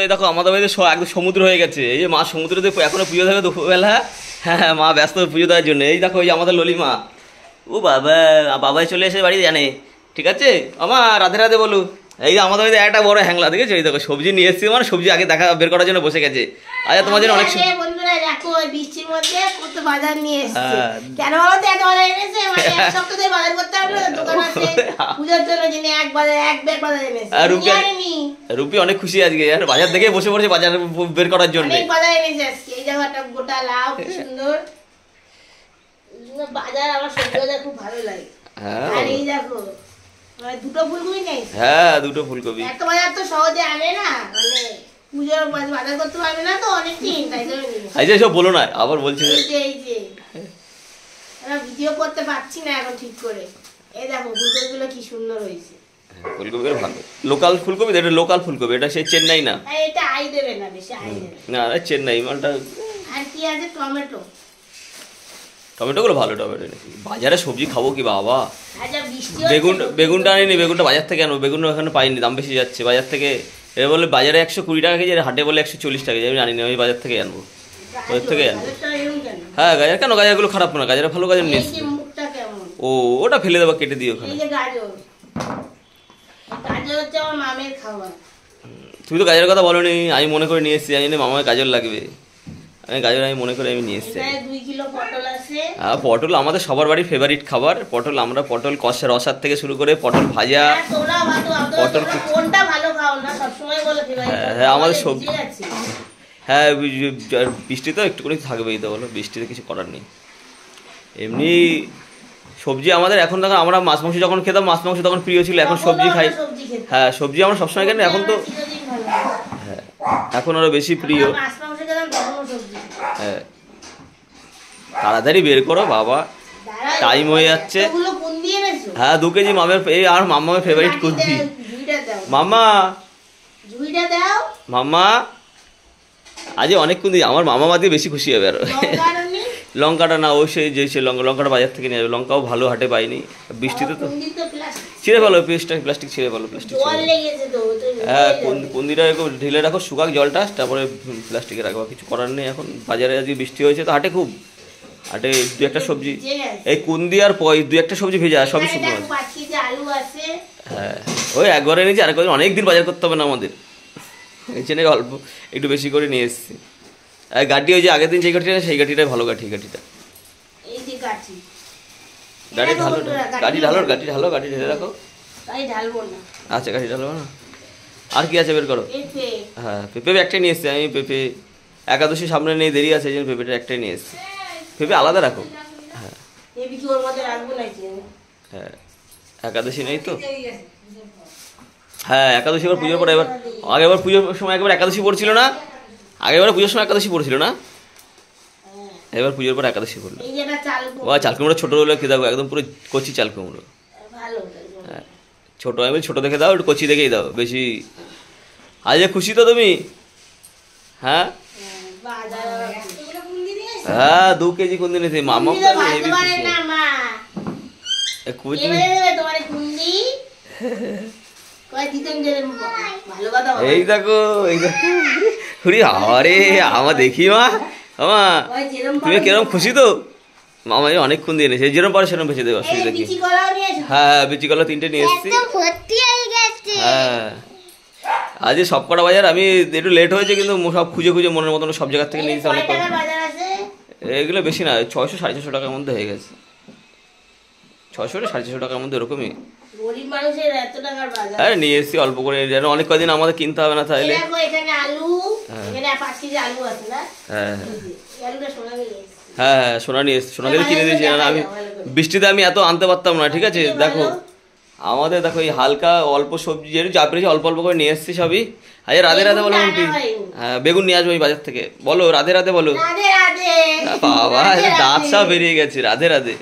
এই দেখো আমাদের বাড়িতে একদম সমুদ্র হয়ে গেছে। এই যে মা সমুদ্রতে এখনো পুজো দেবে দুপুরবেলা। হ্যাঁ মা ব্যস্ত পুজো দেওয়ার জন্য। এই দেখো এই আমাদের ললিমা, ও বাবা বাবাই চলে এসে বাড়ি জানে। ঠিক আছে আমার রাধে রাধে বলু। এই যে আমাদের বাড়িতে একটা বড় হ্যাংলা দেখেছো, এই দেখো সবজি নিয়ে এসছি, মানে সবজি আগে দেখা বের করার জন্য বসে গেছে। আচ্ছা তোমার জন্য অনেক বন্ধুরা দেখো বৃষ্টির মধ্যে কত বাজার নিয়ে এসেছে। কেন বলো তো এত বাজার এনেছে? মানে এক সপ্তাহ ধরে বাজার করতে হবে না, দোকান আছে পূজার জন্য যিনি এক ব্যাগ বাজার এনেছে। রুপি অনেক খুশি আজকে, আর বাজার থেকে বসে পড়েছে বাজার বের করার জন্য। অনেক বাজার এনেছে আজকে। এই দেখো একটা গোটা লাউ, কি সুন্দর বাজার। আমার সবজি বাজার খুব ভালো লাগে। আর এই দেখো দুটো ফুলকপি নেই। হ্যাঁ দুটো ফুলকপি। এত বাজার তো সহজে আনে না, মানে পুজোর বাজার করতে পারবে না তো অনেক দিন, তাই জন্য এই যে সব বলো না, আবার বলছি এই যে আমরা ভিডিও করতে পারছি না এখন ঠিক করে। এই দেখো ফুলকপিগুলো কি সুন্দর হয়েছে। ফুলকপির ভালো লোকাল ফুলকপি, এটা লোকাল ফুলকপি, এটা সেই চেন্নাই না। এটা আই দেবে না, বেশি আই দেবে না, চেন্নাই মালটা। আর কি আছে? টমেটো। টমেটোগুলো ভালো টমেটো। বাজারে সবজি খাবো কি বাবা। আচ্ছা বৃষ্টি বেগুনটা আনিনি, বেগুনটা বাজার থেকে আনবো। বেগুন ওখানে পাইনি, দাম বেশি যাচ্ছে বাজার থেকে। এবার বলে বাজারে 120 টাকা কেজি, হাটে বলে 140 টাকা কেজি। আমি জানি না, আমি বাজার থেকে আনবো, ওদের থেকে আনবো। হ্যাঁ গাজর কেন, গাজরগুলো খারাপ না, গাজর ভালো গাজর নিয়ে। ও ওটা ফেলে দেবো, কেটে দিও ওখানে। তুমি তো গাজরের কথা বলোনি, আমি মনে করে নিয়ে এসেছি। আমি মামার গাজর লাগবে, আমি গাজর আমি মনে করে আমি নিয়ে এসেছি। হ্যাঁ পটল আমাদের সবার বাড়ির ফেভারিট খাবার। পটল আমরা পটল কষা রসার থেকে শুরু করে পটল ভাজা, পটল হ্যাঁ আমাদের সবজি। হ্যাঁ বৃষ্টি তো একটুখানি থাকবেই তো, বলো বৃষ্টিতে কিছু করার নেই। এমনি সবজি আমাদের এখন তখন আমরা মাছ মাংস যখন খেতাম, মাছ মাংস তখন প্রিয় ছিল, এখন সবজি খাই। হ্যাঁ সবজি আমরা সবসময় কেন, এখন তো হ্যাঁ এখন আরো বেশি প্রিয়। হ্যাঁ তাড়াতাড়ি বের করো বাবা, টাইম হয়ে যাচ্ছে। হ্যাঁ 2 কেজি মামের, এই আর মামার ফেভারিট কুলফি। মামা মামা আজ অনেক কুন্দি, আমার মামা মাদি বেশি খুশি হবে। আর লঙ্কাটা না, ও সেই যে লঙ্কাটা বাজার থেকে নিয়ে যাবে। লঙ্কাও ভালো হাটে পাইনি বৃষ্টিতে তো। ছিঁড়ে ফেলো প্লাস্টিক ছিঁড়ে ফেলো, প্লাস্টিক। হ্যাঁ কুন্দিটা একটু ঢেলে রাখো, শুকাক জলটা, তারপরে প্লাস্টিকে রাখবো। কিছু করার নেই এখন, বাজারে আজকে বৃষ্টি হয়েছে তো হাটে খুব। হাটে 2-1টা সবজি, এই কুন্দি আর 2-1টা সবজি ভেজা, সবই শুকনো আছে। হ্যাঁ ওই একবারে নিয়েছি, আরেকবার অনেকদিন বাজার করতে হবে না আমাদের, এই জন্য অল্প একটু বেশি করে নিয়ে এসেছি। গাড়ি ওই যে আগের দিন যে গাড়িটা, সেই গাড়িটাই ভালো গাড়ি। গাড়িটা গাড়ি ঢেলে রাখো। আচ্ছা গাড়ি ঢালবো না, আর কি আছে বের করো। হ্যাঁ পেঁপে একটাই নিয়ে এসছি আমি। পেঁপে একাদশী সামনে নেই, দেরি আছে, এই জন্য পেঁপেটা একটাই নিয়ে এসছি। পেঁপে আলাদা রাখো। হ্যাঁ হ্যাঁ একাদশী নেই তো। হ্যাঁ একাদশী এবার পুজোর পরে, এবার আগেবার পুজোর সময় একবার একাদশী পড়ছিল না, আগেবার পুজোর সময় একাদশী পড়ছিল না, এবার পুজোর পর একাদশী পড়লো। ও চাল কুমড়ো ছোটো হলে খেয়ে দাও, একদম পুরো কচি চাল কুমড়ো। হ্যাঁ ছোটো, আমি ছোটো দেখে দাও, একটু কচি দেখেই দাও বেশি। আজ খুশি তো তুমি? হ্যাঁ হ্যাঁ 2 কেজি কোন দিন এসে মামা এই দেখো এই দেখো। আরে আমার দেখি মা, আমা তুমি কিরকম খুশি তো? মামা অনেকক্ষণ দিয়ে এনেছে, যেরকম পারে সেরকম বেঁচে দেবে, অসুবিধা কি। হ্যাঁ বিচি কলা 3টে নিয়ে এসেছি। হ্যাঁ আজ সব কটা বাজার, আমি একটু লেট হয়েছে কিন্তু সব খুঁজে মনের মতন সব জায়গা থেকে নিয়েছি। অনেক এগুলো বেশি না, 600-650 টাকার মধ্যে হয়ে গেছে। 600-650 টাকার মধ্যে এরকমই। আরে নিয়ে এসেছি অল্প করে, যেন অনেক কদিন আমাদের কিনতে হবে না। তাহলে হ্যাঁ হ্যাঁ সোনা নিয়ে এসেছি, সোনাকে কিনে দিয়েছি। আমি বৃষ্টিতে আমি এত আনতে পারতাম না। ঠিক আছে দেখো আমাদের, দেখো এই হালকা অল্প সবজি যেটা যা পেরেছি অল্প অল্প করে নিয়ে এসেছি সবই। আরে রাধে রাধে বলো আন্টি। হ্যাঁ বেগুন নিয়ে আসবো এই বাজার থেকে, বলো রাধে রাধে বলো। বাবা দাঁত সব বেরিয়ে গেছে, রাধে রাধে।